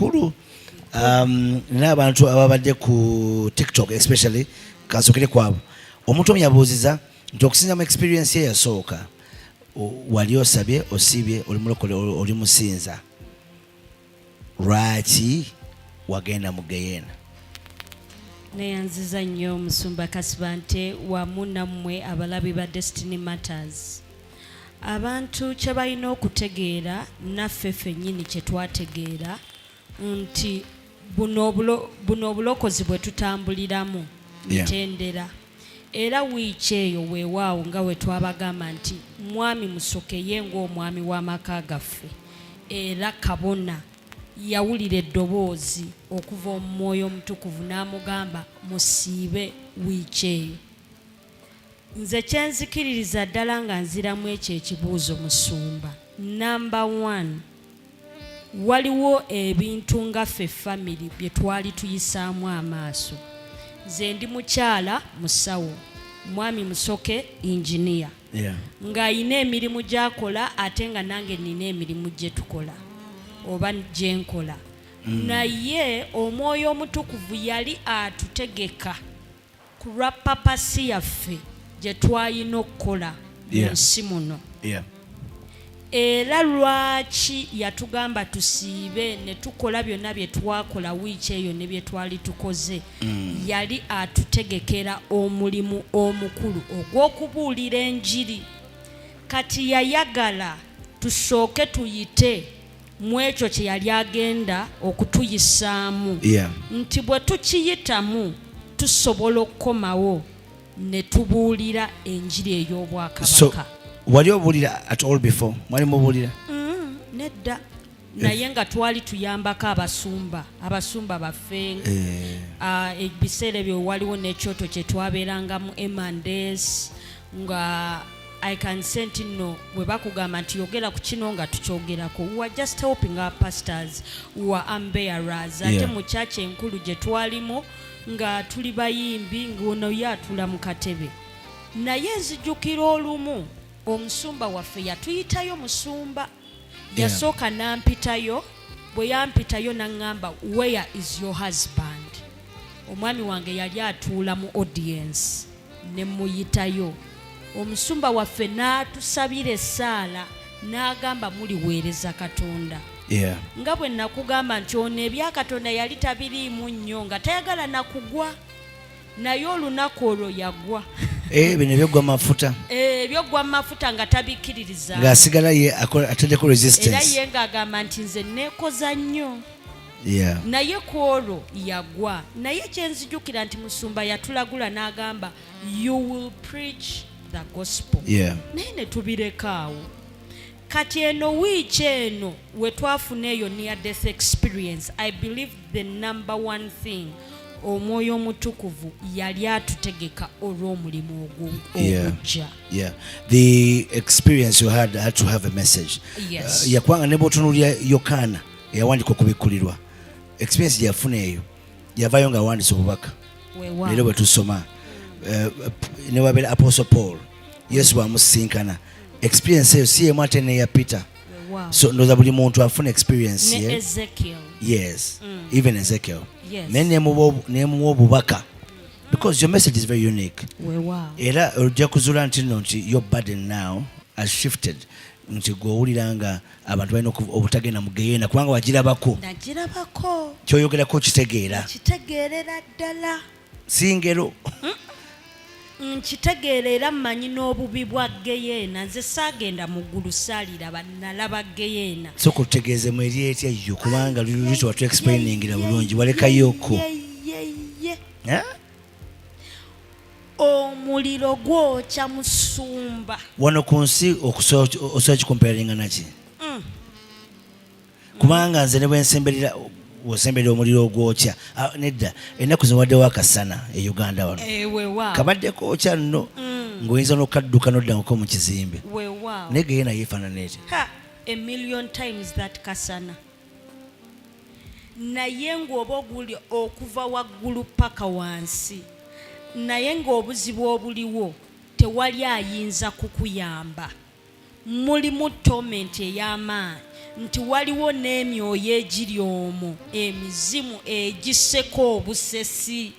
kikulu n'abantu ababadde ku TikTok especially kansokere kwabo omuntu omyabuuziza nti okusinza mu experience ye yasooka wali osabye osibye oli mulokole oli musinza lwaki wagenda mu Geyeena? Neyanziza nnyo Musumba Kasibante wamu nammwe abalabi ba Destiny Matters. Abantu kye balina okutegeera naffe ffennyini kye twategeera nti buno obulokozi bwe tutambuliramu mitendera. Era wiiki eyo weewaawo nga we twabagamba nti mwami Musoke ye ng'omwami w'amaka gaffe era kabona yawulira eddoboozi okuva mu Mwoyo Omutukuvu n'amugamba musiibe wiiki eyo. Nze kyenzikiririza ddala nga nziramu ekyo ekibuuzo Musumba. Number 1, waliwo ebintu nga ffe family bye twali tuyisaamu amaaso. Nze ndi mukyala musawo, mwami Musoke engineer. Ng'ayina emirimu gy'akola ate nga nange nina emirimu gye tukola oba gye nkola. Naye Omwoyo Omutukuvu yali atutegeka ku lwa papasi yaffe gye twalina okukola mu nsi muno. Era lwaki yatugamba tusiibe ne tukola byonna bye twakola wiiki eyo ne bye twali tukoze, yali atutegekera omulimu omukulu ogw'okubuulira enjiri. Kati yayagala tusooke tuyite mu ekyo kye yali agenda okutuyisaamu nti bwe tukiyitamu tusobola okukomawo ne tubuulira enjiri ey'Obwakabaka. Wali obuulira at all before? Mwali mubuulira? Nedda. Naye nga twali tuyambako abasumba baffe. Ebiseera ebyo waliwo n'ekyoto kye twabeerangamu M&S nga I can say nti nno bwe bakugamba nti yogera ku kino nga tukyogerako. We were just helping our pastors who were arm-bearers. Ate mu church enkulu gye twalimu nga tuli bayimbi ng'ono yatula mu katebe. Naye nzijukira olumu omusumba waffe yatuyitayo musumba. Yasooka nampitayo, bwe yampitayo n'angamba where is your husband? Omwami wange yali atuula mu audience ne muyitayo. Omusumba waffe n'atusabira essaala n'agamba muliweereza Katonda. Nga bwe nakugamba nti ono ebya Katonda yali tabiriimu nnyo nga tayagala nakugwa. Naye olunaku olwo yagwa. Bino ebyogwa mafuta. Ebyogwa mafuta nga tabikkiririza. Ng'asigala ye atendeko resistance. Era ye ng'agamba nti nze neekoza nnyo. Naye ku olwo yagwa. Naye kyenzijukira nti Musumba yatulagula n'agamba you will preach the gospel. Naye ne tubirekaawo. Kati eno wiiki eno we twafuna eyo near death experience, I believe the number one thing Omwoyo Omutukuvu yali atutegeka olw'omulimu ogujja. The experience you had to have a message. Yakwanga ne bw'otunuulira Yokaana eyawandika okubikkulirwa. Experience gye yafuna eyo yavaayo nga awandiisa obubaka. Leero bwe tusoma ne wabeera Apostle Paul, Yesu bw'amusinkana. Experience eyo si yemu ate neya Peter. So ndowooza buli muntu afuna experience ye. Ezekiel. Yes. Even Ezekiel. Nemuwa obubaka. Because your message is very unique. Era ojja kuzuula nti your burden now has shifted. Nti gw'owulira nga abantu balina obutagenda mu Geyeena kubanga wagirabako. Nagirabako. Kyoyogerako kitegeera. Kitegeerera ddala. Si ngero. Nkitegeera era mmanyi n'obubi bwa Geyeena. Nze saagenda mu ggulu saaliraba nalaba Geyeena. So kutegeezemu eri etya yo kubanga luli watu explainingira bulungi walekayoko. Omuliro gwokya Musumba. Wano ku nsi osobola kikomperalinga naki? Kubanga nze ne bwensemberera osemberera omuliro ogwokya. Nedda ennaku ziwaddewo akasana e Uganda wano. Kabadde kookya nno ng'oyinza n'okadduka n'oddangako mu kizimbe. Naye Geyeena yeefaanana etya? A million times that kasana. Naye ng'oba oguli okuva waggulu paka wansi. Naye ng'obuzibu obuliwo tewali ayinza kukuyamba mulimu torment ey'amaanyi nti waliwo n'emyoyo egiri omwo emizimu egiseko obusesi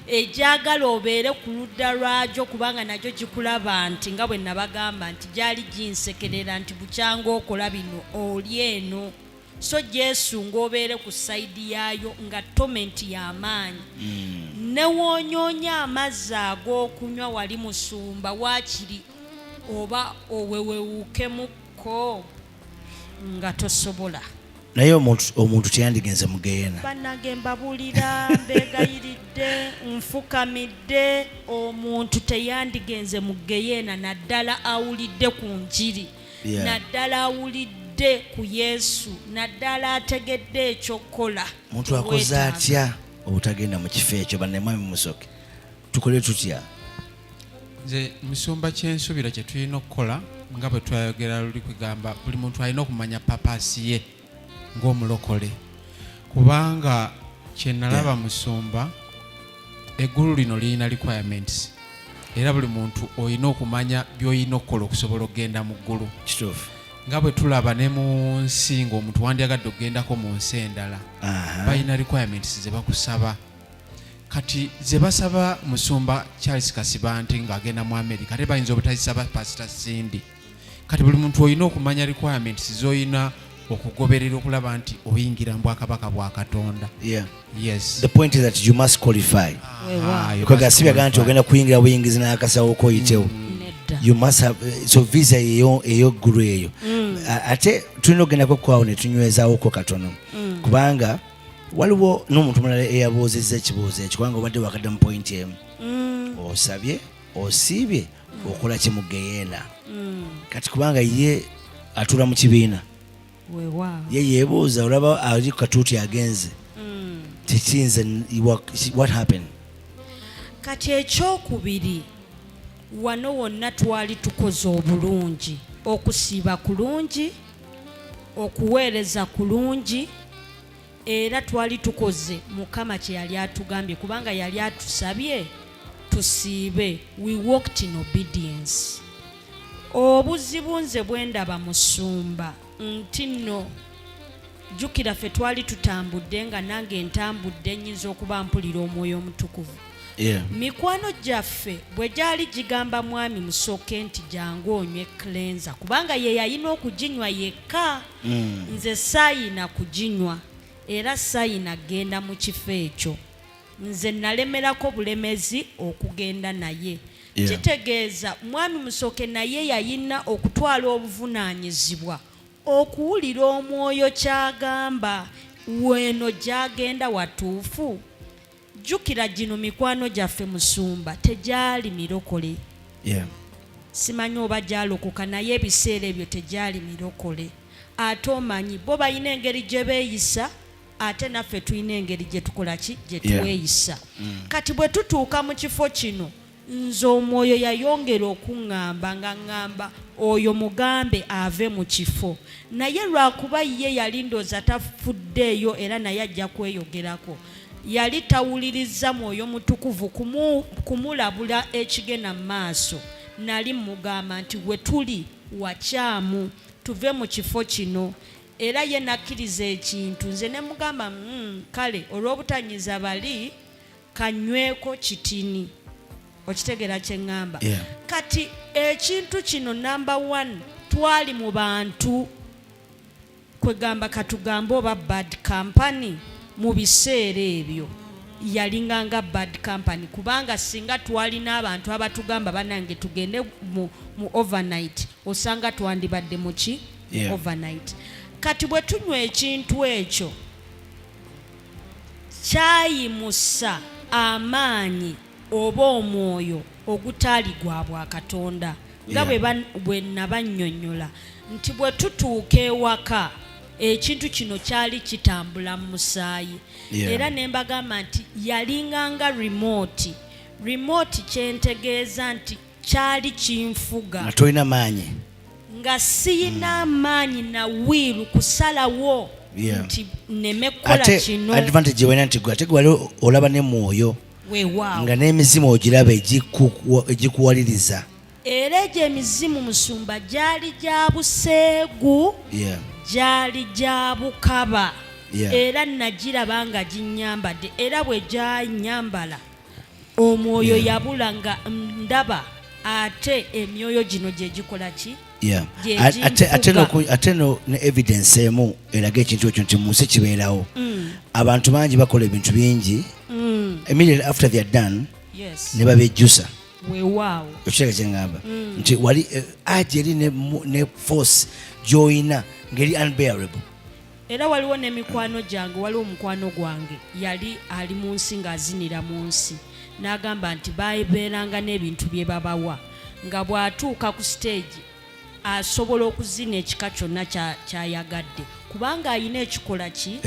egyagala obeere ku ludda lwagyo kubanga nagyo gikulaba nti nga bwe nabagamba nti gyali ginsekerera nti bukyanga okola bino oli eno so gyesunga obeere ku sayidi yaayo nga torment y'amaanyi newonyoonya amazzi ag'okunywa wali musumba waakiri oba owewewuukemukko nga tosobola naye omuntu teyandigenze mu Geyeena bannange mbabulira mbeegayiridde nfukamidde omuntu teyandigenze mu Geyeena naddala awulidde ku njiri naddala awulidde ku Yesu naddala ategedde ekyokukola muntu akoze atya obutagenda mu kifo ekyo bannamwami musoke tukole tutya nze musumba kyensuubira kye tulina okukola nga bwe twayogera luli kugamba buli muntu alina okumanya papaasi ye ng'omulokole kubanga kye nalaba musumba eggulu lino lirina requirements era buli muntu olina okumanya by'olina okukola okusobola okugenda mu ggulu kituufu nga bwe tulaba ne mu nsi ng'omuntu wandyagadde okugendako mu nsi endala balina requirements ze bakusaba kati ze basaba musumba Charles Kasibanti ng'agenda mu America ate bayinza obutazisaba Pastor Cindy kati buli muntu olina okumanya requirements z'olina okugoberera okulaba nti oyingira mu bwakabaka bwa Katonda. Yes. The point is that you must qualify. Because asibya nti ogenda kuyingira buyingizi n'akasawo ko yitewo. You must have so visa eyo guru eyo. Ate tulina ogenda kwawo ne tunywezaawo ko katono. Kubanga waliwo n'omuntu mulala eyaboozezza ekibuuzo ekyo kubanga obadde wakadda mu point emu. Osabye osiibye okola ki mu Geyeena. Kati kubanga ye atula mu kibiina. Ye yebuuza olaba ali katuuti agenze. Tekinze what happened? Kati ekyokubiri wano wonna twali tukoze obulungi okusiiba kulungi okuweereza kulungi era twali tukoze Mukama kye yali atugambye kubanga yali atusabye tusiibe. We walked in obedience. Obuzibu nze bwendaba musumba nti nno jjukira ffe twali tutambudde nga nange ntambudde nnyinza okuba mpulira omwoyo omutukuvu. Mikwano gyaffe bwe gyali gigamba mwami musooke nti jangu onywe cleanser kubanga ye yalina okuginywa yekka. Nze saayina kuginywa era saayina genda mu kifo ekyo. Nze nalemerako bulemezi okugenda naye. Kitegeeza mwami musooke naye yalina okutwala obuvunaanyizibwa okuwulira omwoyo kyagamba weno gyagenda watuufu. Jjukira gino mikwano gyaffe musumba tegyali mirokole. Simanyi oba gyalokoka naye ebiseera ebyo tegyali mirokole. Ate omanyi bo balina engeri gye beeyisa ate naffe tulina engeri gye tukola ki gye tweyisa. Kati bwe tutuuka mu kifo kino nze omwoyo yayongera okuŋŋamba nga ŋŋamba oyo mugambe ave mu kifo naye lwakuba ye yali ndooza tafuddeeyo era naye ajja kweyogerako yali tawuliriza mwoyo mutukuvu kumulabula ekigenda mu maaso. Nali mugamba nti we tuli wakyamu tuve mu kifo kino era ye nakkiriza ekintu nze ne mugamba kale olw'obutanyiza bali kanyweko kitini. Okitegera kye ŋŋamba. Kati ekintu kino number 1 twali mu bantu kwegamba katugambe oba bad company mu biseera ebyo yalinganga bad company kubanga singa twali n'abantu abatugamba banange tugende mu overnight osanga twandibadde mu ki overnight. Kati bwe tunywa ekintu ekyo kyayimusa amaanyi oba omwoyo ogutaali gwa bwa Katonda nga bwe nabannyonnyola nti bwe tutuuka ewaka ekintu kino kyali kitambula mu musaayi era ne mbagamba nti yalinganga remote kyentegeeza nti kyali kinfuga nga tolina maanyi nga siyina amaanyi na wiiru kusalawo nti nneme kukola kino. Advantage wena nti ate gwali olaba ne mwoyo nga n'emizimu ogiraba egikuwaliriza era egyo emizimu musumba gyali gya buseegu gyali gya bukaba era nagiraba nga ginyambadde era bwe gyanyambala omwoyo yabula nga ndaba ate emyoyo gino gye gikola ki ate no ne evidence emu eraga ekintu ekyo nti mu nsi kibeerawo abantu bangi bakola ebintu bingi immediately after they are done ne babejjusa weewaawo ekiteeka kyeŋŋamba nti wali agi eri ne force gy'oyina ngeri unbearable. Era waliwo n'emikwano gyange, waliwo omukwano gwange yali ali mu nsi ng'azinira mu nsi n'agamba nti babeeranga n'ebintu bye babawa nga bw'atuuka ku stage asobola okuzina ekika kyonna kyayagadde kubanga ayina ekikola ki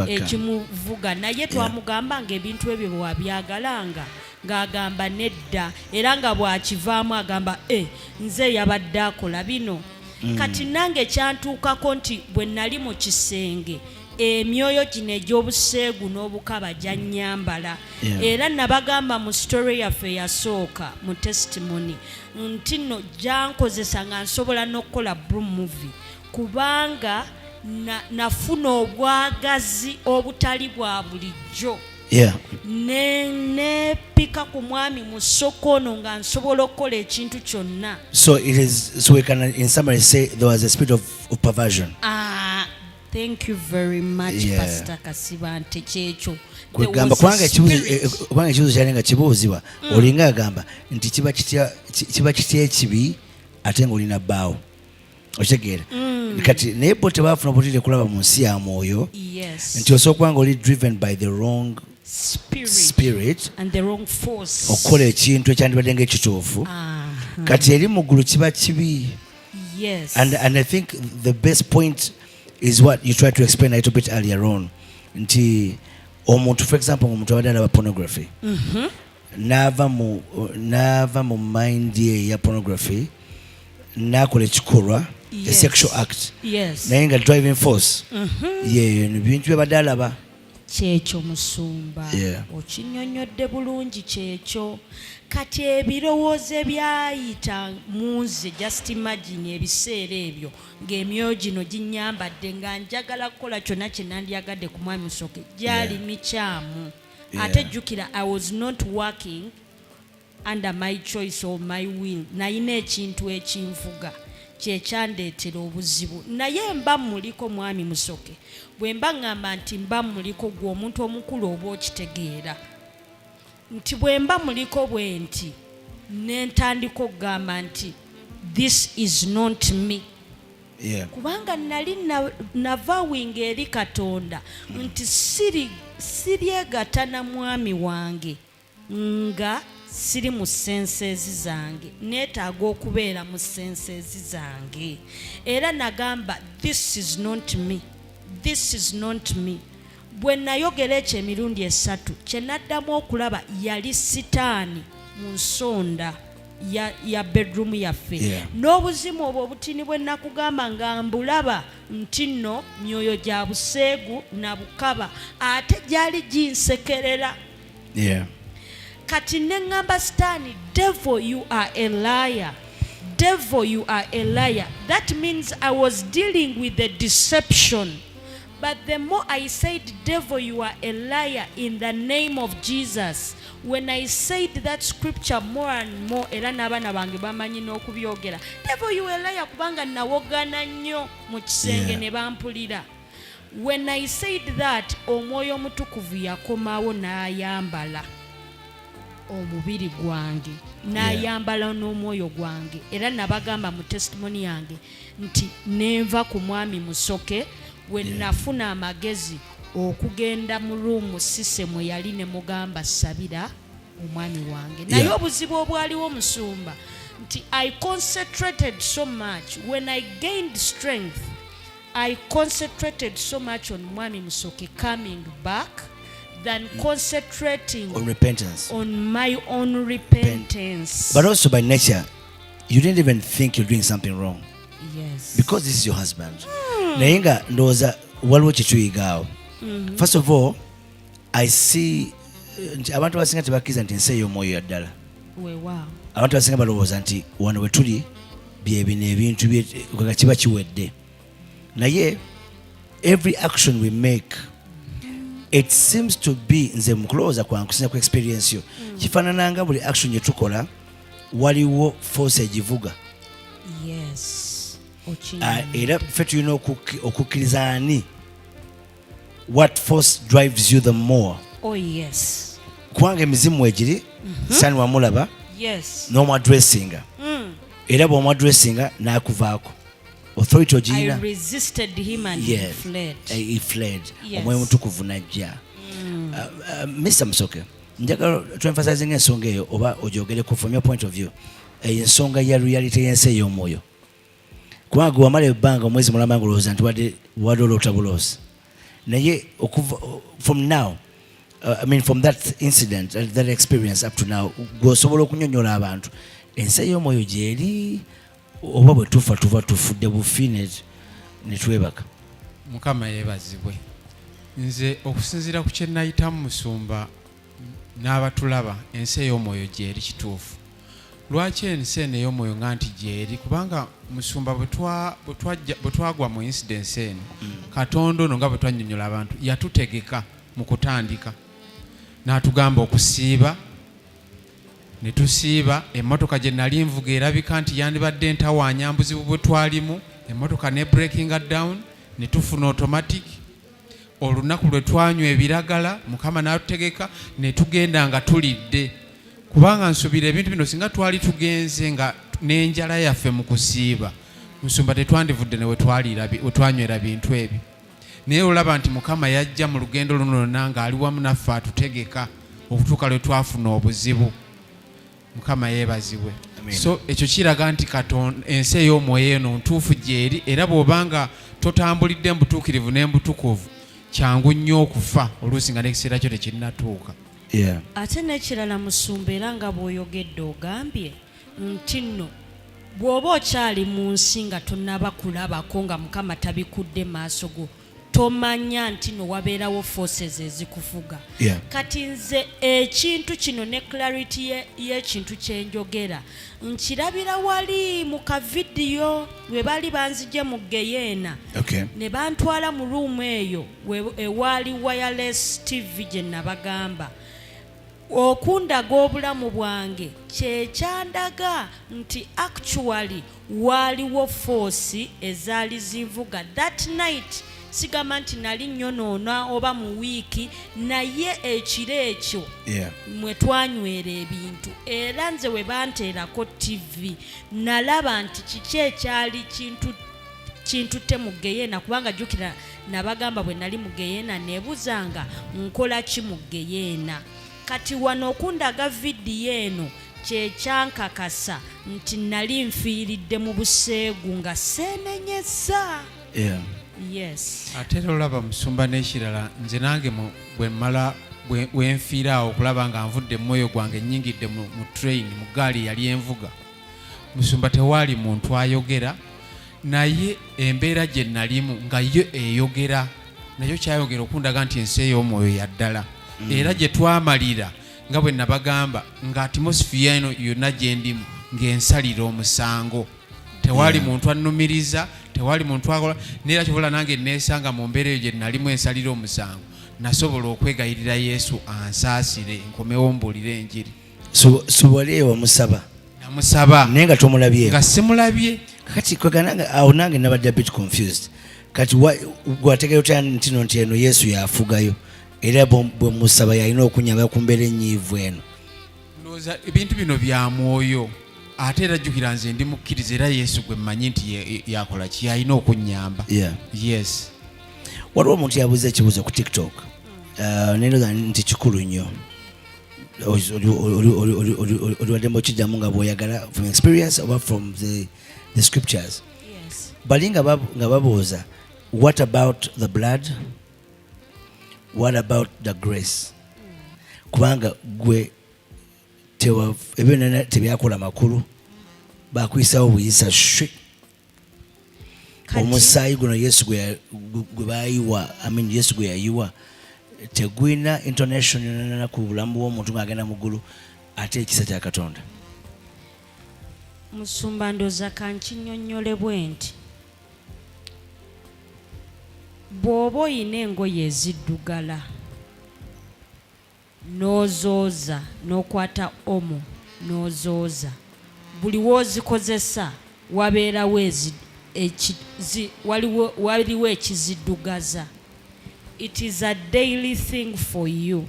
ekimuvuga naye twamugamba ng'ebintu ebyo bw'abyagalanga ng'agamba nedda era nga bw'akivaamu agamba nze yabadde akola bino kati nange kyantuukako nti bwe nali mu kisenge emyoyo gino egy'obuseegu n'obukaba gyanyambala era nabagamba mu story yaffe yasooka mu testimony nti nno gyankozesa nga nsobola n'okukola blue movie kubanga nafuna obwagazi obutali bwa bulijjo nepika ku mwami mu ssoko ono nga nsobola okukola ekintu kyonna. So we can in summary say there was a spirit of perversion. Thank you very much, Pastor Kasiba nti kyekyo kwegamba kubanga ekibuuzo kyali nga kibuuzibwa olinga agamba nti kiba kitya ekibi ate ng'olina bbaawo okitegeera kati naye bo tebaafuna obutire kulaba mu nsi ya mwoyo nti osobola kuba nga oli driven by the wrong spirit and the wrong force okukola ekintu ekyandibadde ng'ekituufu kati eri mu ggulu kiba kibi. And I think the best point is what you tried to explain a little bit earlier on nti omuntu for example omuntu abadde alaba pornography n'ava mu mind ye ya pornography n'akola ekikolwa a sexual act naye nga driving force bintu byabadde alaba kyekyo musumba okinyonyodde bulungi kyekyo kati ebirowoozo ebyayita munze just imagine ebiseera ebyo ng'emyoyo gino ginyambadde nga njagala kukola kyonna kye nandyagadde ku mwami Musoke gyali mikyamu ate jjukira I was not working under my choice or my will nayina ekintu ekinvuga kyekyandeetera obuzibu naye mba muliko mwami Musoke bwe mba ŋŋamba nti mba muliko gwe omuntu omukulu oba okitegeera nti bwe mba muliko bwe nti nentandika okugamba nti this is not me kubanga nali navawinga eri Katonda nti siryegatta na mwami wange nga siri mu senseezi zange neetaaga okubeera mu senseezi zange era nagamba this is not me. Bwe nayogera ekyo emirundi esatu kye naddamu okulaba yali sitaani mu nsonda ya bedroom yaffe n'obuzimu obwo obutini bwe nakugamba nga mbulaba nti nno myoyo gya buseegu na bukaba ate gyali ginsekerera kati neŋŋamba sitaani devil you are a liar. That means I was dealing with the deception. But the more I said, devil, you are a liar in the name of Jesus. When I said that scripture more and more, era n'abaana bange bamanyi n'okubyogera. Devil, you are a liar kubanga nawogana nnyo mu kisenge ne bampulira. When I said that, omwoyo omutukuvu yakomawo n'ayambala omubiri gwange n'ayambala n'omwoyo gwange era nabagamba mu testimony yange nti nenva ku mwami Musoke we nafuna amagezi okugenda mu ruumu sisemu yali ne mugamba sabira omwami wange naye obuzibu obwaliwo musumba nti I concentrated so much when I gained strength. I concentrated so much on mwami Musoke coming back than concentrating on repentance, on my own repentance. But also by nature you didn't even think you're doing something wrong. Because this is your husband. Nayenga ndoza waliwo kituyigawo. First of all, I see abantu abasinga tebakkiriza nti ensi ey'omwoyo ya ddala. abantu abasinga balowooza nti wano we tuli byebino ebintu nga kiba kiwedde, naye every action we make it seems to be, nze mukulowooza kwange kusinza ku experience yo, kifaanananga buli action gye tukola waliwo force egivuga. Era ffe tulina okukkiriza ani what force drives you the more. Kubanga emizimu egiri sani wamulaba n'omwadressinga, era bw'omwadressinga n'akuvaako authority ogirina. He fled. Omwoyo mutukuvu najja. Mr. Musoke, njagala tuemphasizing ensonga eyo oba ogyogereko from your point of view, ensonga ya reality y'ensi ey'omwoyo. Kubanga wamala ebbanga omwezi mulamba ngolowooza nti wadde oloota buloozi, naye from now, from that incident, that experience up to now, gwosobola okunyonyola abantu ensi ey'omwoyo gyeri oba bwe tufa tuva tufudde bufi ne twebaka? Mukama yeebazibwe. Nze okusinziira ku kye nayitamu Musumba n'abatulaba, ensi ey'omwoyo gyeri kituufu. Lwaki ensi eno ey'omwoyo nga nti gyeri? Kubanga Musumba bwe twagwa mu incidence eno, Katonda ono nga bwe twannyonnyola abantu yatutegeka mu kutandika, n'atugamba okusiiba, ne tusiiba. Emmotoka gye nali nvuga erabika nti yandibadde entawaanya mbuzibu bwe twalimu, emmotoka ne breakinga down, ne tufuna automatic. Olunaku lwe twanywa ebiragala, Mukama n'atutegeka ne tugenda nga tulidde. Kubanga nsuubira ebintu bino singa twali tugenze nga n'enjala yaffe mu kusiiba, Musumba tetwandivudde ne we twanywera bintu ebyo. Naye olaba nti Mukama yajja mu lugendo luno lwonna ng'ali wamu naffe atutegeka okutuuka lwe twafuna obuzibu. Mukama yeebazibwe. So ekyo kiraga nti Katonda ensi ey'omwoyo eno ntuufu gyeri, era bw'obanga totambulidde mu butuukirivu n'embutukuvu kyangu nnyo okufa oluusi nga n'ekiseera kyo tekinnatuuka. Ate n'ekirala Musumba, era nga bw'oyogedde ogambye nti nno bw'oba okyali mu nsi nga tonnaba kulabako nga Mukama tabikudde maaso go, tomanya nti no wabeerawo forces ezikufuga. Kati nze ekintu kino ne clarity y'ekintu kyenjogera nkirabira wali mu kavidiyo lwe baali banzije mu Geyeena, ne bantwala mu ruumu eyo ewaali wireless TV gye nabagamba. Okundaga obulamu bwange kyekyandaga nti actually waaliwo force ezaali zinvuga that night. Sigamba nti nali nyonoona oba mu wiiki, naye ekiro ekyo mwe twanywera ebintu, era nze we banteerako TV nalaba nti kiki ekyali kintutte mu Geyeena. Kubanga jjukira nabagamba bwe nali mu Geyeena neebuzanga nkola ki mu Geyeena. Kati wano okundaga vidiyo eno kyekyankakasa nti nali nfiiridde mu buseegu nga seenenyeza. Ate olaba Musumba n'ekirala, nze nange bwe nfiira awo okulaba nga nvudde mwoyo gwange nnyingidde mu train, mu gaali yali envuga, Musumba tewaali muntu ayogera, naye embeera gye nalimu nga yo eyogera, nayo kyayogera okundaga nti ensi ey'omwoyo yaddala. Era gye twamalira nga bwe nabagamba nga atmosphere eno yonna gye ndimu ng'ensalira omusango, tewaali muntu annumiriza, tewaali muntu akola. Neera kyobola nange neesanga mu mbeera eyo gye nalimu ensalira omusango, nasobola okwegayirira Yesu ansaasire nkomewo mbuulire enjiri. Subole wamusaba, namusaba naye nga tomulabye, nga simulabye. Kati kwegananga awo nange nabadde a bit confused. Kati gwategeera otya nti eno Yesu yafugayo, era bwe musaba yalina okunyamba ku mbeera enyiivu eno? Ndowooza ebintu bino bya mwoyo, ate era jjukira nze ndi mukkiriza, era Yesu gwe mmanyi nti yakola ki, yalina okunnyamba. Waliwo omuntu yabuuza ekibuuzo ku TikTok, neeroza nti kikulu nnyo, oliwaddemu okijjamu nga bw'oyagala, from experience oba from the scriptures. Bali nga babuuza, what about the blood? What about the grace? Kubanga gwe ebyo tebyakola makulu, bakuyisawo buyisa shwi. Omusaayi guno Yesu gwe bayiwa, Yesu gwe yayiwa tegwina intonation yonna ku bulamu bw'omuntu ng'agenda mu ggulu. ate ekisa kya Katonda. Musumba ndoza kankinyonnyole bwe nti bw'oba oyina engoye eziddugala n'ozooza n'okwata omo n'ozooza buli w'ozikozesa wabeerawo waliwo ekiziddugaza. It is a daily thing for you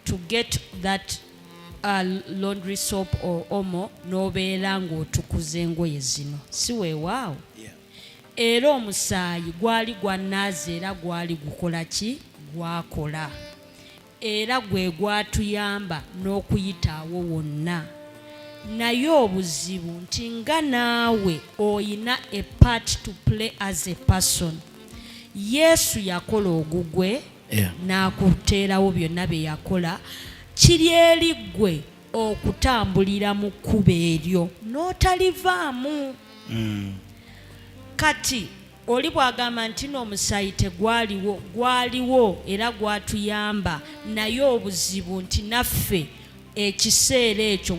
to get that laundry soap or omo n'obeera ng'otukuza engoye zino, si weewaawo? Era omusaayi gwali gwannaaza era gwali gukola ki? Gwakola. Era gwe gwatuyamba n'okuyitaawo wonna. Naye obuzibu nti nga naawe oyina a part to play as a person. Yesu yakola ogugwe n'akuteerawo byonna bye yakola. Kiri eri ggwe okutambulira mu kkubo eryo n'otalivaamu. Kati oli bw'agamba nti n'omusaayi tegwaliwo, gwaliwo era gwatuyamba, naye obuzibu nti naffe ekiseera ekyo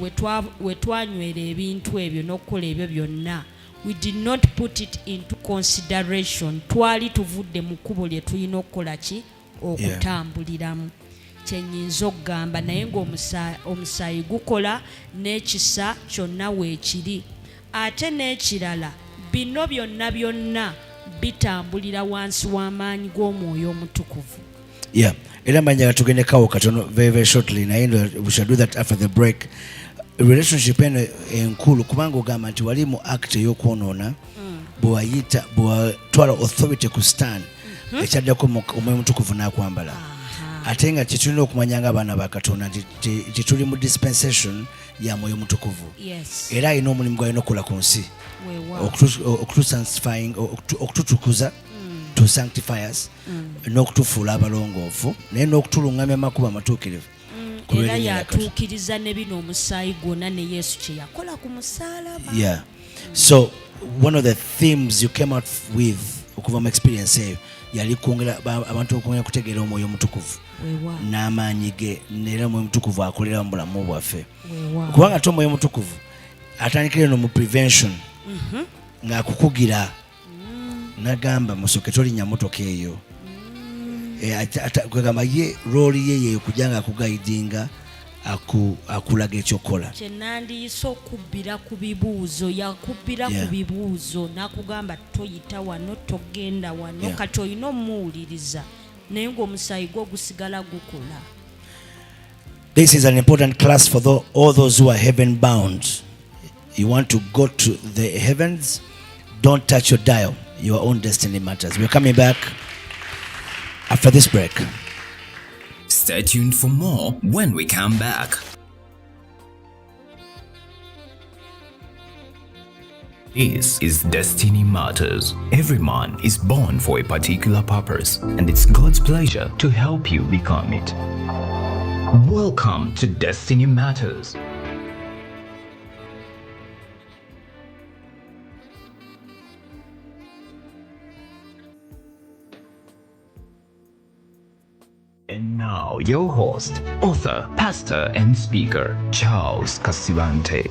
we twanywera ebintu ebyo n'okukola ebyo byonna, we did not put it into consideration. Twali tuvudde mu kkubo lye tulina okukola ki? Okutambuliramu. Kyenyinza okugamba, naye ng'omusaayi gukola n'ekisa kyonna weekiri. Ate n'ekirala, bino byonna bitambulira wansi w'amaanyi g'Omwoyo Omutukuvu. Era manja tugendekawo katono very shortly, naye we shall do that after the break. Relationship eno enkulu kubanga ogamba nti wali mu act ey'okwonoona bw'ayita bw'atwala authority ku stand ekyaddako Omwoyo Omutukuvu n'akwambala. Ate nga tetulina okumanya ng'abaana ba Katonda nti tuli mu dispensation ya Mwoyo Omutukuvu. Era alina omulimu gw'alina okukola ku nsi okututukuza, to sanctify us, n'okutufuula abalongoofu, naye n'okutulungamya amakubo amatuukirivu. Era yatuukiriza ne bino omusaayi gwonna ne Yesu kye yakola ku musaalaba. So one of the themes you came out with okuva mu experience eyo yali kwongera abantu okwongera kutegeera Omwoyo Omutukuvu n'amaanyi ge, era Omwoyo Omutukuvu akolera mu bulamu bwaffe. Kubanga ate Omwoyo Omutukuvu atandikira eno mu prevention ng'akukugira n'agamba musooke tolinnya motoka eyo. Kwegamba ye rooli ye yeyo kujja nga akugaidinga akulaga ekyokola. Kye nandiyise okubbira ku bibuuzo, yakubbira ku bibuuzo n'akugamba toyita wano, togenda wano, kati olina omuwuliriza naye ng'omusaayi gwo gusigala gukola. This is an important class for all those who are heaven bound. You want to go to the heavens, don't touch your dial. Your own destiny matters. We're coming back after this break. Stay tuned for more when we come back. This is Destiny Matters. Every man is born for a particular purpose, and it's God's pleasure to help you become it. Welcome to Destiny Matters. And now, your host, author, pastor, and speaker, Charles Kasibante.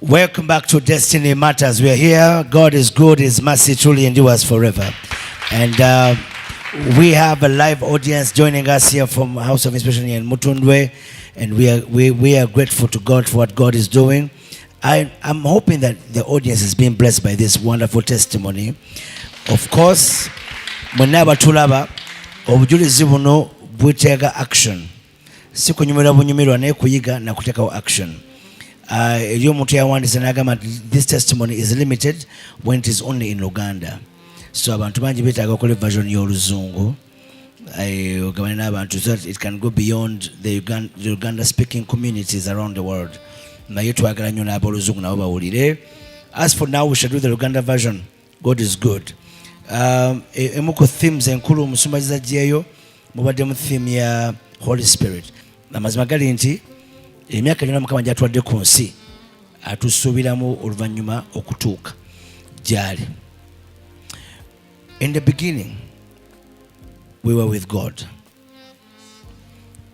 Welcome back to Destiny Matters. We are here. God is good. His mercy truly endures forever. And we have a live audience joining us here from House of Inspiration in Mutundwe. And we are grateful to God for what God is doing. I'm hoping that the audience is being blessed by this wonderful testimony. Of course, mwenaba tulaba obujulizi buno bwetaaga action. Si kunyumirwa bunyumirwa naye kuyiga na kuteekawo action. Eri omuntu yawandiise n'agamba this testimony is limited when it is only in Uganda. So abantu bangi beetaaga okukola version y'oluzungu. Ogabane n'abantu so that it can go beyond the Uganda speaking communities around the world. Naye twagala nnyo n'aboluzungu nabo bawulire. As for now, we shall do the Uganda version. God is good. Emuko themes enkulu omusumbaziza gyeyo mubadde mu theme ya Holy Spirit. Amazima gali nti emyaka gyonna Mukama gy'atwadde ku nsi atusuubiramu oluvannyuma okutuuka gy'ali. In the beginning, we were with God.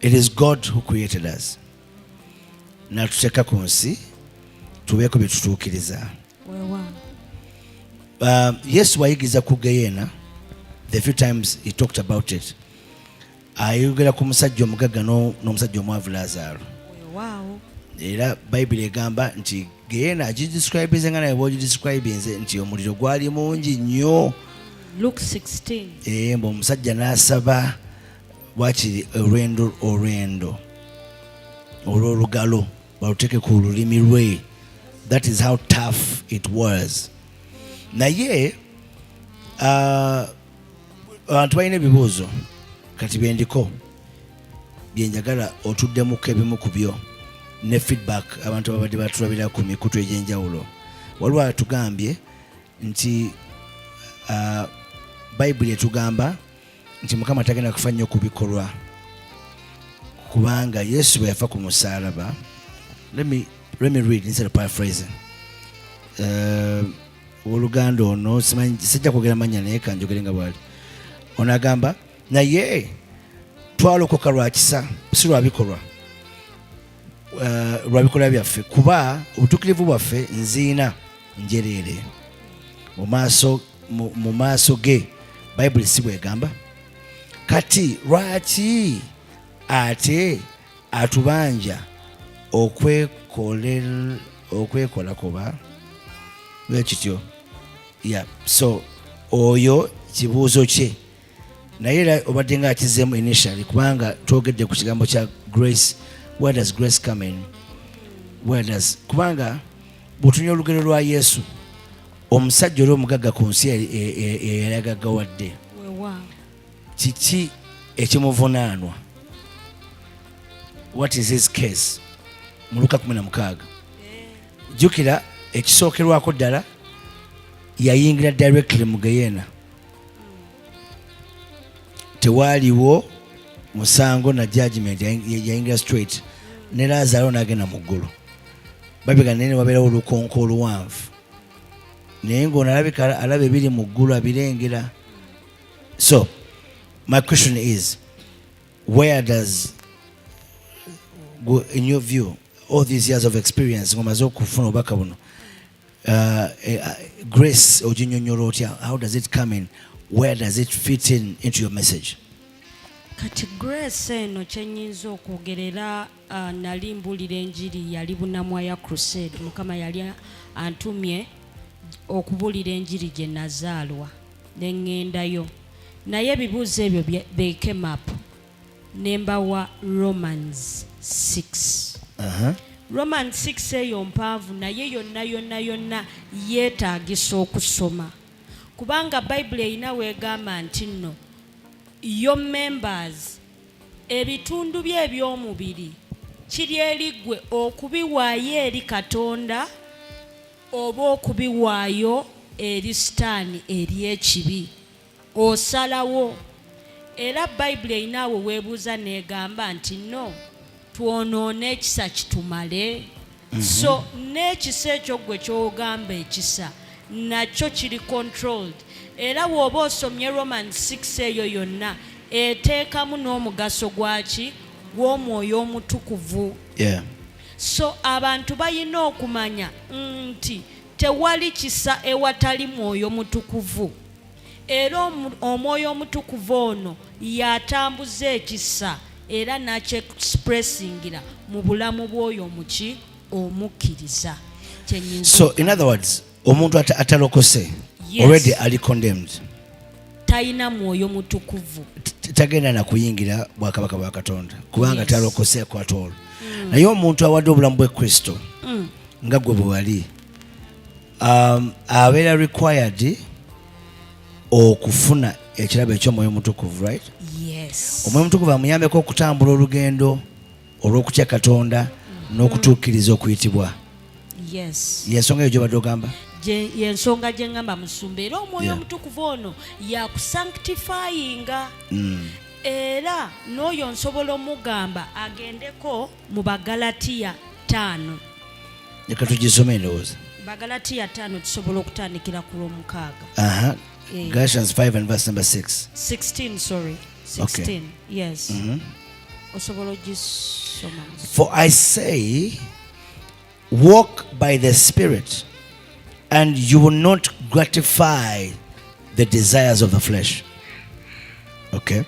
It is God who created us. Natuteeka ku nsi tubeeko bye tutuukiriza. Yesu wayigiza ku Geyeena, the few times he talked about it. Ayogera ku musajja omugagga n'omusajja omwavu Laazaalo. Era Bayibuli egamba nti Geyeena agidescribinze nga naye bw'ogidescribinze nti omuliro gwali mungi nnyo. Luke 16. Mbu omusajja n'asaba bwakiri olwendo olw'olugalo baluteeke ku lulimi lwe. That is how tough it was. Naye abantu balina ebibuuzo kati bendiko byenjagala otuddemuko ebimu ku byo ne feedback abantu ababadde batulabira ku mikutu egy'enjawulo. Waliwo atugambye nti Bayibuli etugamba nti Mukama tagenda kufa nnyo ku bikolwa kubanga Yesu bwe yafa ku musaalaba. Let me read instead of paraphrasing. Oluganda ono sijja kwogera mannya naye kanjogere nga bwali. Ono agamba naye twalokoka lwa kisa si lwa bikolwa, lwa bikolwa byaffe, kuba obutuukirivu bwaffe nziina njereere mu maaso ge. Bayibuli si bwegamba. Kati lwaki ate atubanja okwekola koba bwekityo? So oyo kibuuzo kye, naye era obadde nga akizeemu initially kubanga twogedde ku kigambo kya grace. Where does grace come in? Kubanga bw'otunywa olugero lwa Yesu, omusajja oli omugagga ku nsi eyagaggawadde, kiki ekimuvunaanwa? What is his case? Mu Luka 16 jjukira ekisookerwako ddala yayingira directly mu Geyeena. Tewaaliwo musango na judgment, yayingira straight. Ne Laazaalo n'agenda mu ggulu. Babigana nene wabeerawo olukonko oluwanvu, naye ng'onalabika alaba ebiri mu ggulu abirengera. So my question is, where does, in your view, all these years of experience ngomaze okufuna obubaka buno, grace oginyonnyola otya? How does it come in? Where does it fit into your message? Kati grace eno kyenyinza okwogerera, nali mbuulira enjiri yali bunamwa ya crusade. Mukama yali antumye okubuulira enjiri gye nazaalwa ne ŋŋendayo, naye ebibuuzo ebyo they came up nembawa Romans 6. Romans 6 eyo mpanvu naye yonna yeetaagisa okusoma, kubanga Bayibuli erina weegamba nti nno your members, ebitundu bye eby'omubiri kiri eri ggwe okubiwaayo eri Katonda oba okubiwaayo eri Sitaani eri ekibi. Osalawo. Era Bayibuli erinawe weebuuza neegamba nti no twonoona ekisa kitumale. So n'ekisa ekyo ggwe ky'ogamba ekisa nakyo kiri controlled. Era bw'oba osomye Romans 6 eyo yonna eteekamu n'omugaso gwaki gw'Omwoyo Omutukuvu. So abantu balina okumanya nti tewali kisa ewatali Mwoyo Mutukuvu. Era Omwoyo Omutukuvu ono yatambuza ekisa era n'akyexpressingira mu bulamu bw'oyo omuki omukkiriza. So in other words, omuntu atalokose already ali condemned, talina Mwoyo Mutukuvu, tagenda na kuyingira bwakabaka bwa Katonda kubanga talokose at all. Naye omuntu awadde obulamu bwe Kristo nga gwe bwe wali, abeera required okufuna ekirabo eky'Omwoyo Mutukuvu, right? Yes. Omwoyo Mutukuvu amuyambeko okutambula olugendo olw'okutya Katonda n'okutuukiriza okuyitibwa. Yes. Yensonga eyo gy'obadde ogamba? Yensonga gye ngamba musumba. Era Omwoyo Omutukuvu ono yakusanctifyinga. Era n'oyo nsobola omugamba agendeko mu Bagalatiya 5. Leka tugisome ndowooza. Bagalatiya 5 tusobola okutandikira ku lw'omukaaga. Galatians 5 and verse number 6. 16, sorry. 16, okay. Yes. For I say, walk by the Spirit, and you will not gratify the desires of the flesh. Okay.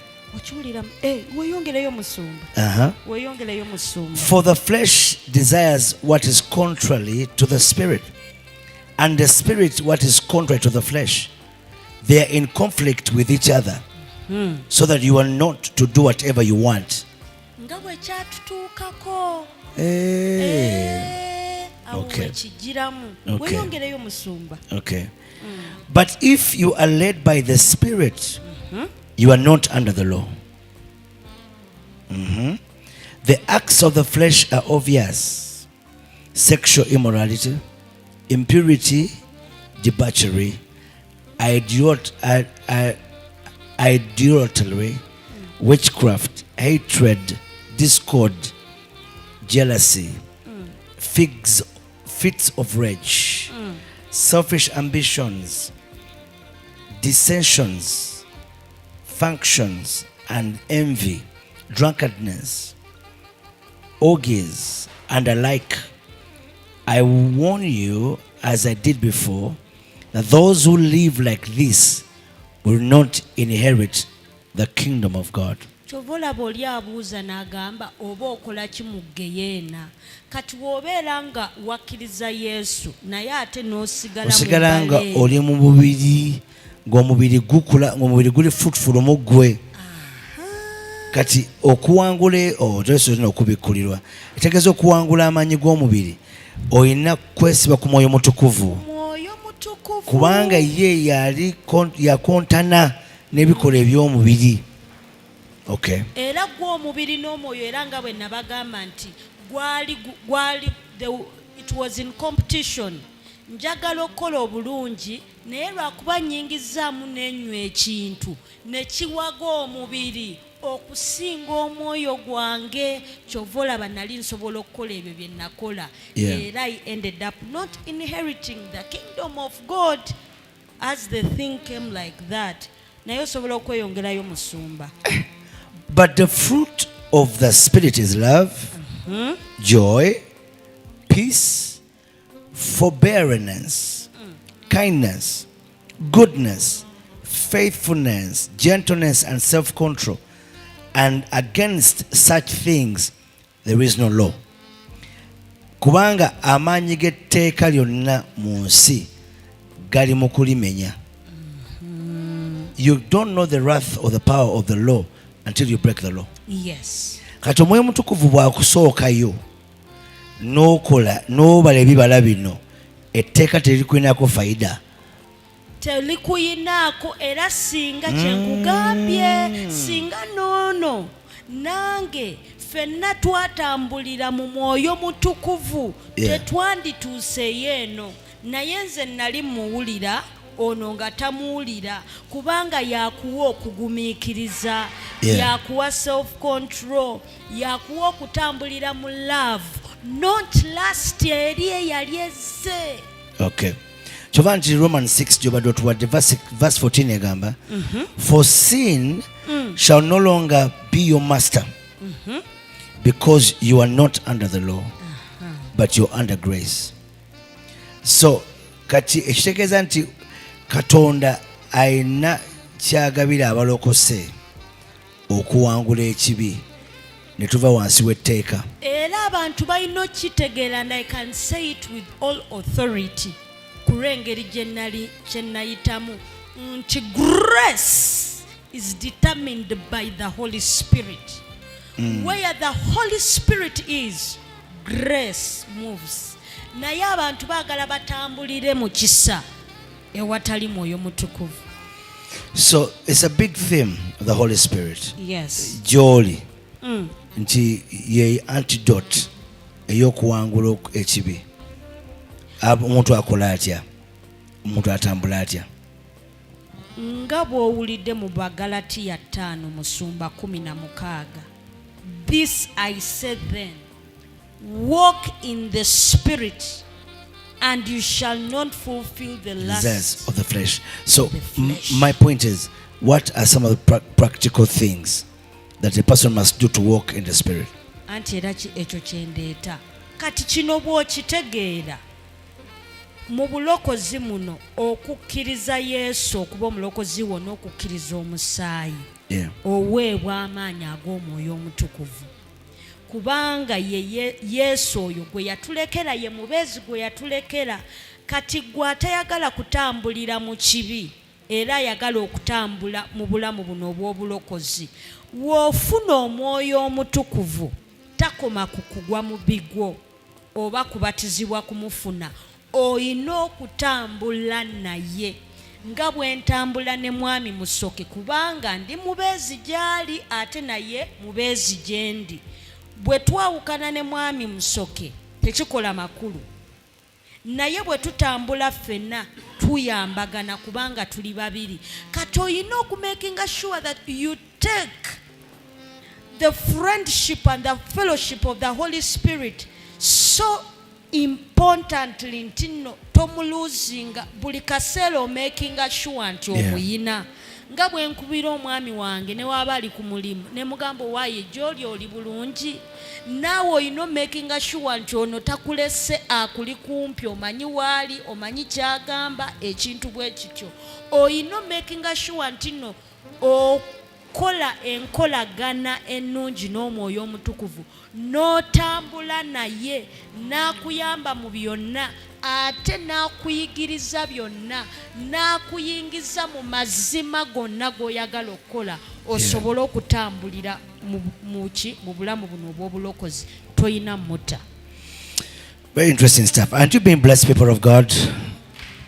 For the flesh desires what is contrary to the Spirit, and the Spirit what is contrary to the flesh. They are in conflict with each other, so that you are not to do whatever you want. Okay. Okay. But if you are led by the Spirit, you are not under the law. The acts of the flesh are obvious: sexual immorality, impurity, debauchery, idolatry, witchcraft, hatred, discord, jealousy, fits of rage, selfish ambitions, dissensions, factions, and envy, drunkenness, orgies, and the like. I warn you, as I did before, that those who live like this will not inherit the kingdom of God. Kyovolaba oli abuuza n'agamba oba okola ki mu Geyeena. Kati bw'obeera nga wakkiriza Yesu naye ate n'osigala nga oli mu mubiri, ng'omubiri gukula, ng'omubiri guli fruitful mu ggwe. Kati okuwangula olina okubikkulirwa. Etegeeza okuwangula amaanyi g'omubiri olina kwesiba ku Mwoyo Mutukuvu, kubanga ye yali yakontana n'ebikolwa eby'omubiri. Okay. Era gw'omubiri n'omwoyo era nga bwe nabagamba nti gwali it was in competition. Njagala okukola obulungi naye lwakuba nnyingizaamu n'enywa ekintu ne kiwaga omubiri okusinga omwoyo gwange, kyova olaba nali nsobola okukola ebyo bye nakola. Era I ended up not inheriting the kingdom of God as the thing came like that. Naye osobola okweyongerayo musumba. But the fruit of the Spirit is love, joy, peace, forbearance, kindness, goodness, faithfulness, gentleness, and self-control. And against such things there is no law. Kubanga amaanyi g'etteeka lyonna mu nsi gali mu kulimenya. You don't know the wrath or the power of the law until you break the law. Yes. Kati Omwoyo Mutukuvu bw'akusookayo n'okola n'obala ebibala bino, etteeka terikulinako fayida. Telikuyinaako era singa kyenkugambye, singa noono nange ffenna twatambulira mu Mwoyo Mutukuvu tetwandituuseyo eno. Naye nze nali muwulira, ono nga tamuwulira, kubanga yakuwa okugumiikiriza, yakuwa self-control, yakuwa okutambulira mu love, not last eri eyali ezze. Okay. Kyova nti Romans 6 gyobadde otuwadde verse 14 egamba, for sin shall no longer be your master, because you are not under the law, but you're under grace. So kati ekitegeeza nti Katonda ayina kyagabira abalokose okuwangula ekibi ne tuva wansi w'etteeka. Era abantu balina okitegeera, and I can say it with all authority, kulengeri gye nayitamu nti grace is determined by the Holy Spirit. Where the Holy Spirit is, grace moves. Naye abantu baagala batambulire mu kisa ewatali Mwoyo Mutukuvu. So it's a big theme, the Holy Spirit. Yes. Gy'oli nti ye antidote ey'okuwangula ekibi. Omuntu akola atya? Omuntu atambula atya? Nga bw'owulidde mu Bagalatiya 5:16, this I said then, walk in the Spirit, and you shall not fulfill the lusts of the flesh. So my point is, what are some of the practical things that a person must do to walk in the Spirit. Anti era ekyo kyendeeta kati kino bw'okitegeera mu bulokozi muno okukkiriza Yesu okuba omulokozi wo n'okukkiriza omusaayi oweebwa amaanyi ag'omwoyo omutukuvu kubanga Yesu oyo gwe yatulekera ye mubeezi gwe yatulekera kati gwe atayagala kutambulira mu kibi era ayagala okutambula mu bulamu buno obw'obulokozi w'ofuna omwoyo omutukuvu takoma ku kugwa mu bigwo oba kubatizibwa kumufuna oyina okutambula naye nga bwe ntambula ne mwami Musoke kubanga ndi mubeezi gy'ali ate naye mubeezi gye ndi bwe twawukana ne mwami Musoke tekikola makulu naye bwe tutambula ffenna tuyambagana kubanga tuli babiri kati oyina okumakinga sure that you take the friendship and the fellowship of the Holy Spirit so importantly nti no tomuluzinga buli kaseera makinga sure nti omuyina nga bwe nkubira omwami wange ne waba ali ku mulimu ne mugamba waaye gy'oli oli bulungi naawe oyina makinga sure nti ono takulese akuli kumpi omanyi waali omanyi kyagamba ekintu bwe kityo oyina makinga sure nti no okola enkolagana ennungi n'omwoyo omutukuvu n'otambula naye n'akuyamba mu byonna ate n'akuyigiriza byonna n'akuyingiza mu mazima gonna g'oyagala okukola osobole okutambulira mu bulamu buno obw'obulokozi toyina mutta. Very interesting stuff. Aren't you being blessed, people of God?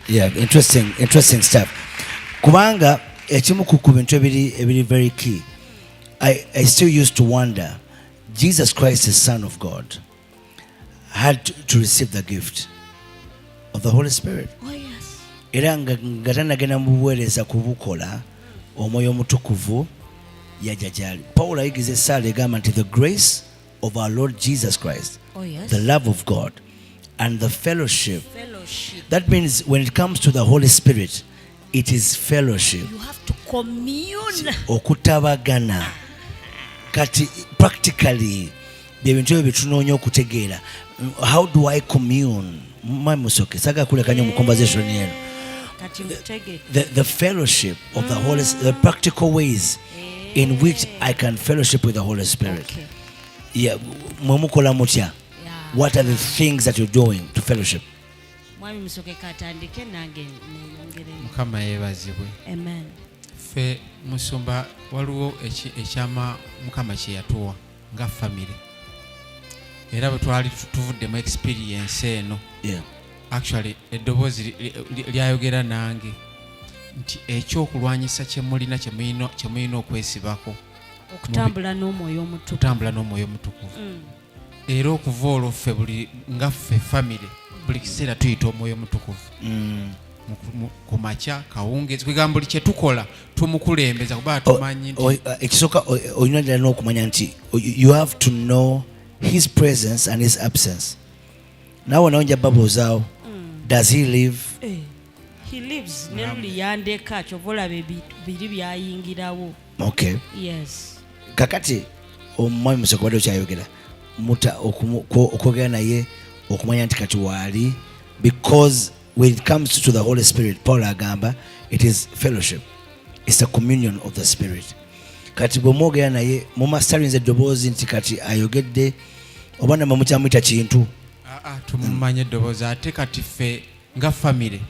Yeah, interesting stuff. Kubanga ekimu ku bintu ebiri very key. I still used to wonder, Jesus Christ, the Son of God, had to receive the gift of the Holy Spirit. Oh yes. Era nga tanagenda mu buweereza kubukola omwoyo omutukuvu yajja gy'ali. Paul ayigiza essaala egamba nti the grace of our Lord Jesus Christ, oh yes, the love of God and the fellowship. That means when it comes to the Holy Spirit, it is fellowship. You have to commune. Okutabagana. Kati practically byebintu ebyo tunoonya okutegeera. How do I commune? Musoke saga kulekanya mu conversation yenu. The fellowship of the Holy Spirit, the practical ways in which I can fellowship with the Holy Spirit. Okay. Yeah, mumukola mutya. What are the things that you're doing to fellowship? Mwami Musoke katandike nange neyongere. Mukama yeebazibwe. Amen. Fe musumba waliwo ekyama Mukama kye yatuwa nga family. Era bwe twali tuvuddemu experience eno. Yeah. Actually eddoboozi lyayogera nange nti ekyokulwanyisa kye mulina kye mulina okwesibako okutambula n'omwoyo omutukuvu. Era okuva olwo ffe buli nga ffe family buli kiseera tuyita omwoyo omutukuvu. Ku makya kawungeezi kwegamba buli kye tukola tumukulembeza kuba tumanyi nti ekisooka olina ddala n'okumanya nti you have to know his presence and his absence. Nawe naonja babuzaawo. Does he live? He lives. Neruli yandeka chovola biri byayingirawo. Okay. Yes. Kakati omwami Musoke bado kyayogera muta okwogera naye okumanya nti kati waali, because when it comes to the Holy Spirit, Paul agamba, it is fellowship. It's a communion of the Spirit. Kati bwe mwogera naye mumastarinze eddoboozi nti kati ayogedde oba namwe mukyamuyita kintu. Tumumanye eddoboozi ate kati ffe nga family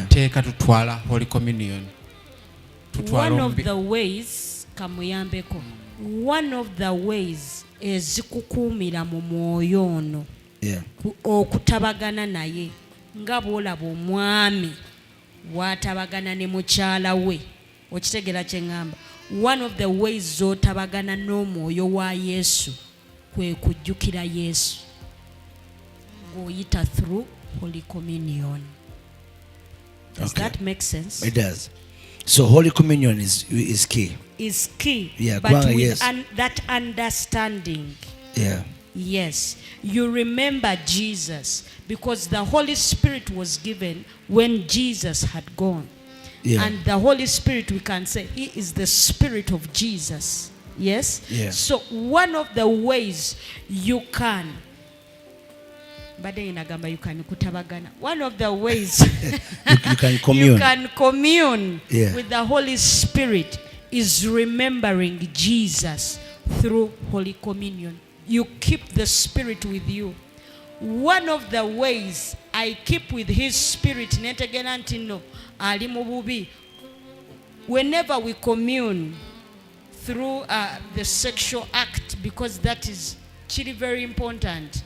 teeka tutwala Holy Communion. One of the ways kamuyambeko, one of the ways ezikukuumira mu mwoyo ono okutabagana naye nga bw'olaba omwami waatabagana ne mukyala we. Okitegera kye ŋŋamba. One of the ways z'otabagana n'omwoyo wa Yesu kwe kujjukira Yesu ng'oyita through Holy Communion. Does that make sense? It does. So Holy Communion is key. Is key. Yeah, but with yes. That understanding. Yeah. Yes. You remember Jesus because the Holy Spirit was given when Jesus had gone. Yeah. And the Holy Spirit, we can say, He is the Spirit of Jesus. Yes? Yeah. So one of the ways you can, you can kutabagana. One of the ways you can commune, you can commune Yeah. with the Holy Spirit is remembering Jesus through Holy Communion. You keep the Spirit with you. One of the ways I keep with His Spirit, whenever we commune through the sexual act, because that is actually very important,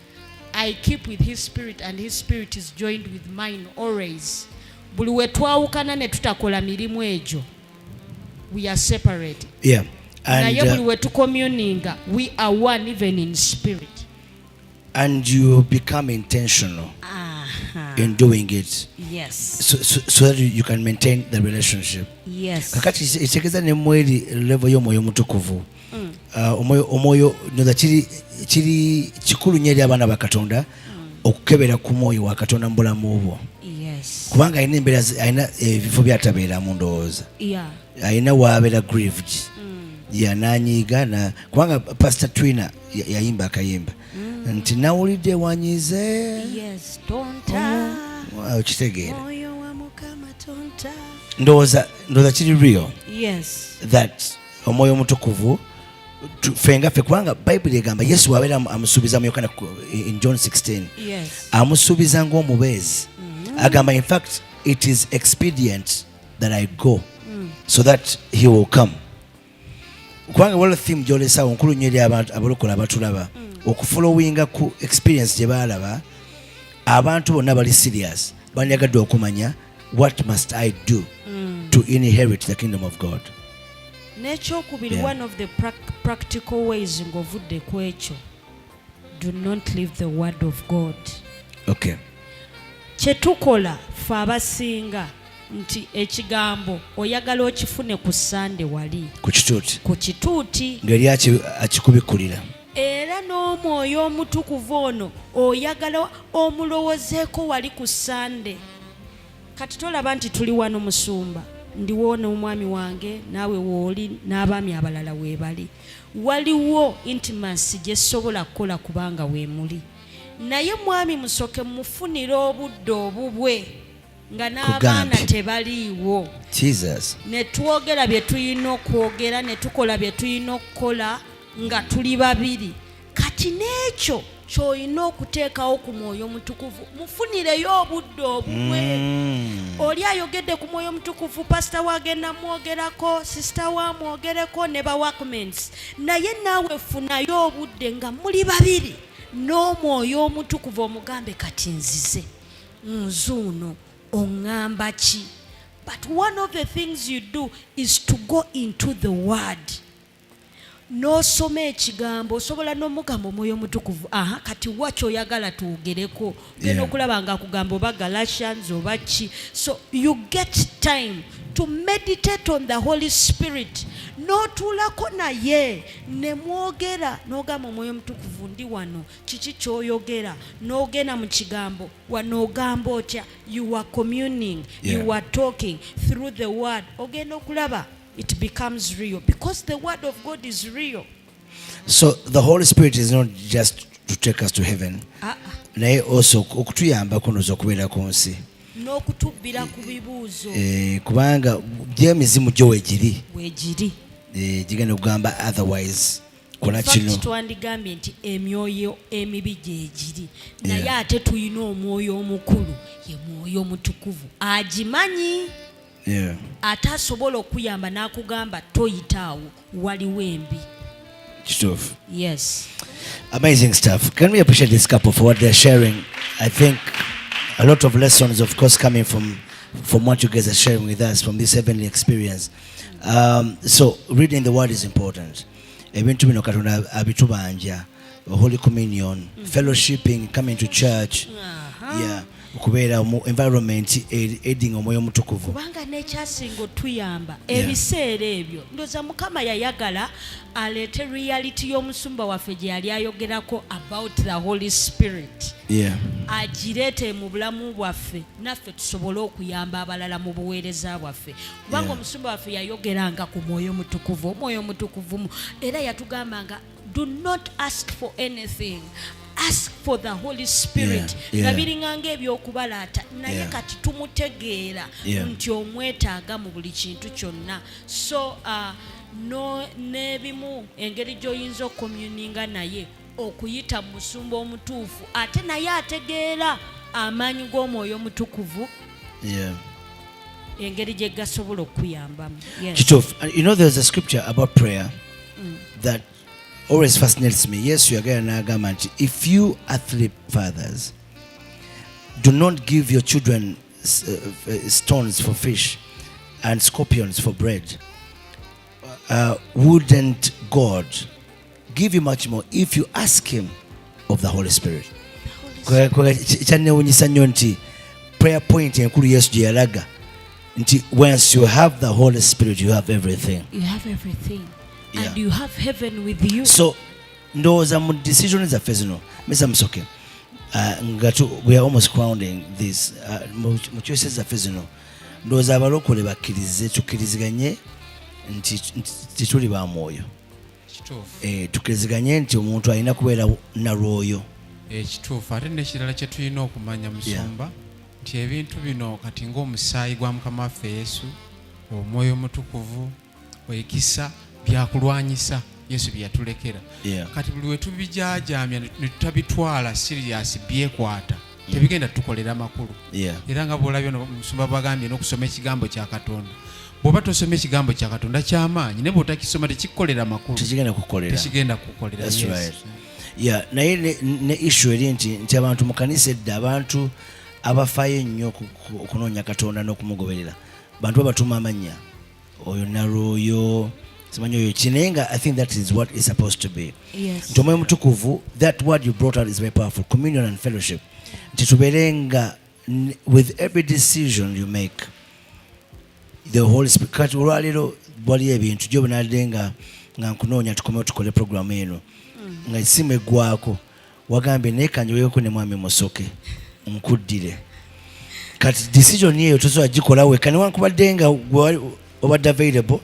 I keep with His Spirit and His Spirit is joined with mine always. Buli we twawukana ne tutakola mirimu ejo, we are separated. Yeah. And And buli we tucommuninga, we are one even in spirit. and you become intentional in doing it, Yes. so that you can maintain the relationship. Yes. Kakati ichekeza ne mweli level y'omwoyo mutukuvu. Omwoyo nyoza kiri kikulu nnyo eri abaana ba Katonda okukebera ku mwoyo wa Katonda mu bulamu bwo. Yes. Kubanga alina ebifo by'atabeeramu ndowooza. Yeah. Alina w'abeera grieved. Yananyiga kubanga Pastor Twina yayimba akayimba nti nawulidde wanyize. Yes. Tonta. Okitegeera. Moyo wa Mukama tonta. Ndowooza kiri real. Yes. That omwoyo omutukuvu fenga fe kubanga Bible egamba Yesu wabeera amusuubiza mu Yohana in John 16. Yes. Amusuubiza ng'omubeezi. Agamba in fact it is expedient that I go so that he will come. Kubanga waliwo theme gy'olesawo nkulu nnyo eri abalokole abatulaba okufollowinga ku experience gye baalaba. Abantu bonna bali serious banyagadde okumanya what must I do to inherit the kingdom of God. Nekyokubiri, one of the practical ways ng'ovudde ku ekyo, do not leave the word of God. Okay. Kyetukola fe abasinga nti ekigambo oyagala okifune ku Sande wali Ku kituuti ngeri akikubikulira. Era n'omwoyo omutukuvu ono oyagala omulowoozeeko wali ku Sande. Kati tolaba nti tuli wano Musumba, ndiwo n'omwami wange, naawe wooli, n'abaami abalala weebali. Waliwo intimacy gye sobola kukola kubanga weemuli. Naye mwami musooke mufunira obudde obubwe nga n'abaana tebaliiwo. Jesus. Ne twogera bye tulina okwogera, ne tukola bye tulina okukola nga tuli babiri. Kati n'ekyo ky'olina okuteekawo ku mwoyo omutukuvu, mufunireyo obudde obubwe. Oli ayogedde ku mwoyo omutukuvu, pasita wagenda mwogerako, sisita wamwogereko ne ba workmates, naye naawe funayo obudde nga muli babiri n'omwoyo omutukuvu omugambe kati nzize nzuuno oŋŋamba ki. But one of the things you do is to go into the word. N'osoma ekigambo, osobola n'omugamba omwoyo omutukuvu, kati wa ky'oyagala tuwogereko, genda okulaba nga akugamba oba Galatians oba ki. So you get time to meditate on the Holy Spirit. N'otuulako naye ne mwogera n'ogamba omwoyo omutukuvu, ndi wano, kiki ky'oyogera, n'ogenda mu kigambo wano ogamba otya. You are communing, you are talking through the word. Ogenda okulaba it becomes real because the word of God is real. So the Holy Spirit is not just to take us to heaven. Naye also okutuyambako n'okubeera ku nsi. N'okutubbira ku bibuuzo. Kubanga gy'emizimu gyo weegiri. Weegiri. Gigenda okugamba otherwise kola kino. Twandigambye nti emyoyo emibi gyegiri. Naye ate tulina omwoyo omukulu, ye mwoyo omutukuvu. Agimanyi. Ate asobola okuyamba n'akugamba toyitaawo, waliwo embi. Kituufu. Yes. Amazing stuff. Can we appreciate this couple for what they're sharing? I think a lot of lessons, of course, coming from what you guys are sharing with us from this heavenly experience. So reading the word is important. Ebintu bino Katonda abitubanja, Holy Communion, fellowshipping, coming to church. Kubeera mu environment aiding omwoyo omutukuvu. Kubanga n'ekyasinga otuyamba ebiseera ebyo ndoza Mukama yayagala aleete reality y'omusumba waffe gye yali ayogerako about the Holy Spirit. agireete mu bulamu bwaffe naffe tusobole okuyamba abalala mu buweereza bwaffe kubanga omusumba waffe yayogeranga ku mwoyo mutukuvu omwoyo mutukuvu era yatugambanga do not ask for anything, ask for the Holy Spirit. nga biringanga ebyokubalaata naye kati tumutegeera nti omwetaaga mu buli kintu kyonna. So n'ebimu engeri gy'oyinza okukomyuninga naye okuyita mu musumba omutuufu ate naye ategeera amaanyi g'omwoyo mutukuvu engeri gye gasobola okuyambamu. You know, there's a scripture about prayer that always fascinates me. Yesu yagamba n'agamba nti if you earthly fathers do not give your children stones for fish and scorpions for bread, wouldn't God give you much more if you ask him of the Holy Spirit? Kyanewunyisa nnyo nti prayer point enkulu Yesu gye yalaga nti once you have the Holy Spirit you have everything. You have everything. And you have heaven with you. So ndowooza mu decision zaffe zino Mr. Musoke we are almost grounding this mu choices zaffe zino ndowooza abalokole bakkirize tukkiriziganye nti tuli ba mwoyo tukkiriziganye nti omuntu alina kubeera na lwoyo ekituufu ate n'ekirala kye tulina okumanya musumba nti ebintu bino kati ng'omusaayi gwa mukama waffe Yesu omwoyo mutukuvu ekisa byakulwanyisa Yesu byatulekera kati buli we tubijaajamya ne tutabitwala serious byekwata tebigenda tukolera makulu era nga bw'olabye omusumba bagambye n'okusoma ekigambo kya Katonda bw'oba tosoma ekigambo kya Katonda ky'amaanyi ne bw'otakisoma tekikukolera makulu tekigenda kukolera. That's right. Naye ne issue eri nti abantu mu kanisa edda abantu abafaayo ennyo okunoonya Katonda n'okumugoberera bantu babatuma amannya oyo nalwoyo simanyi oyo kinenga. I think that is what is supposed to be. Nti omwoyo mutukuvu, that word you brought out is very powerful. Communion and fellowship. Nti tubeerenga with every decision you make the Holy Spirit. Kati olwaleero waliyo ebintu gyo bwenadde nga nkunoonya tukomewo tukole programu eno nga esimu eggwako wagambye naye kanyoyeko ne mwami Musoke nkuddire kati decision eyo tosobola gikola wekka newankubadde nga obadde available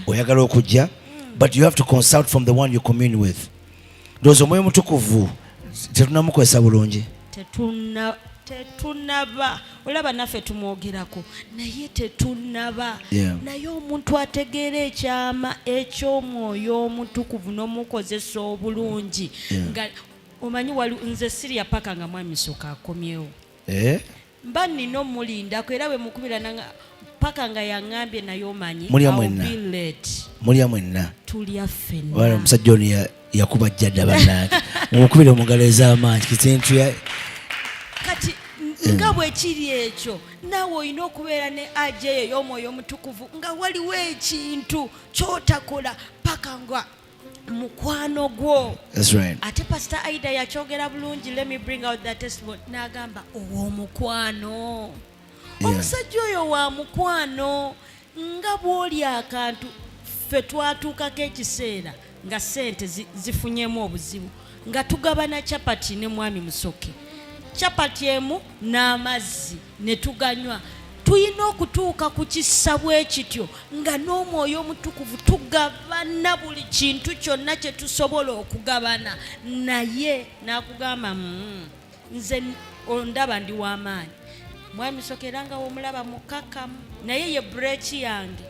oyagala okujja but you have to consult from the one you commune with. Ndowooza omwoyo mutukuvu tetunamukozesa bulungi tetunaba olaba naffe tumwogerako naye tetunaba naye omuntu ategeera ekyama eky'omwoyo omutukuvu n'omukozesa obulungi nga omanyi nze siriya paka nga mwami Musoke akomyewo mba nina omulindako era bwe mukubira paka nga yaŋŋambye naye omanyi mulya mwenna tulya ffenna omusajja ono yakuba jjadda bannange mumukubire omungalo ez'amaanyi kisentu kati nga bwe kiri ekyo naawe olina okubeera ne ajeyo ey'omwoyo omutukuvu nga waliwo ekintu ky'otakola paka nga mukwano gwo. That's right. Ate Pastor Aida yakyogera bulungi, let me bring out that testimony. N'agamba ow'omukwano omusajja oyo wa mukwano nga bw'oli akantu ffe twatuukako ekiseera nga ssente zifunyemu obuzibu nga tugabana capati ne mwami Musoke capati emu n'amazzi ne tuganywa. Tuyina okutuuka ku kissa bwe kityo nga n'omwoyo omutukuvu tugabana buli kintu kyonna kye tusobola okugabana naye n'akugamba nze ondaba ndi w'amaanyi mwami Musoke era nga w'omulaba mukakamu naye ye bureeki yange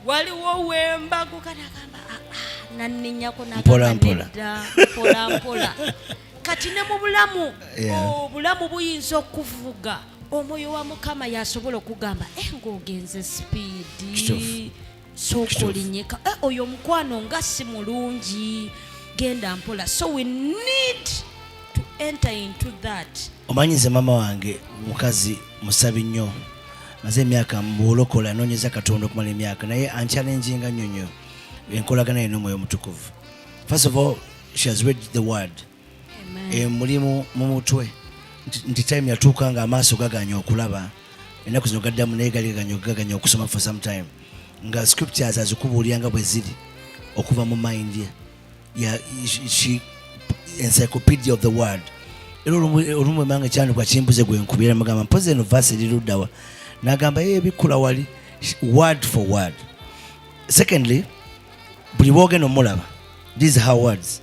waliwo wembagu kanagamba nanninnyako n'agamba mpola kati ne mu bulamu obulamu buyinza okuvuga omwoyo wa Mukama yasobola okugamba ng'ogenze sipiidi sokolinyeka oyo mukwano nga si mulungi genda mpola. So we need to enter into that. Omanyize mama wange mukazi musabi nnyo maze emyaka mbulokola anoonyeza Katonda okumala emyaka naye anchalenginga nnyo enkolagana ye n'omwoyo mutukuvu. First of all, she has read the word. Mulimu mu mutwe nti time yatuuka nga amaaso gaganya okulaba ennaku zino gaddamu naye gali gaganya okusoma for some time nga scriptures azikubuulyanga bwe ziri okuva mu mind ye encyclopedia of the word era olumu emange kyano kwa kimbuze gwe nkubira mugamba mpoze eno verse lirudawa nagamba bikula wali word for word. Secondly, buli bwogenda omulaba, these are words.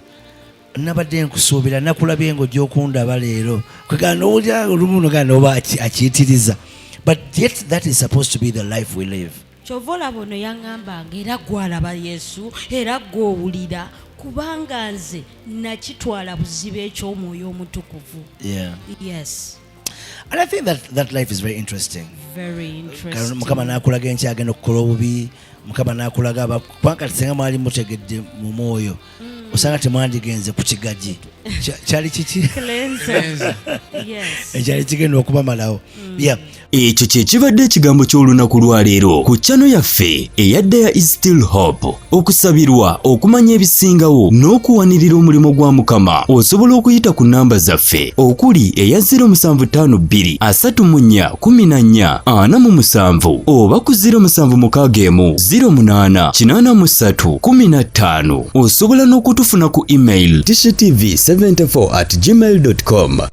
Nabadde nkusuubira nakulabye ng'ojja okundaba leero kwegana olya olumu nogana oba akiyitiriza, but yet that is supposed to be the life we live. Kyova olaba ono yaŋŋambanga era gwalaba Yesu era gw'owulira kubanga nze nakitwala buzibu eky'omwoyo omutukuvu. Yes. And I think that life is very interesting. Very interesting. Mukama n'akulaga enkya agenda okukola obubi, Mukama n'akulaga kubanga singa mwali mutegedde mu mwoyo osanga temwandigenze ku kigaji kyali kiki ekyali kigenda okubamalawo. Ekyo kye kibadde ekigambo ky'olunaku lwaleero ku channel yaffe eyadda ya Is Still Hope. Okusabirwa okumanya ebisingawo n'okuwanirira omulimu gwa Mukama osobola okuyita ku namba zaffe okuli eya 0752 34 14 47 oba ku 0761 08 83 15. Osobola n'okutufuna ku email tshtv74@gmail.com.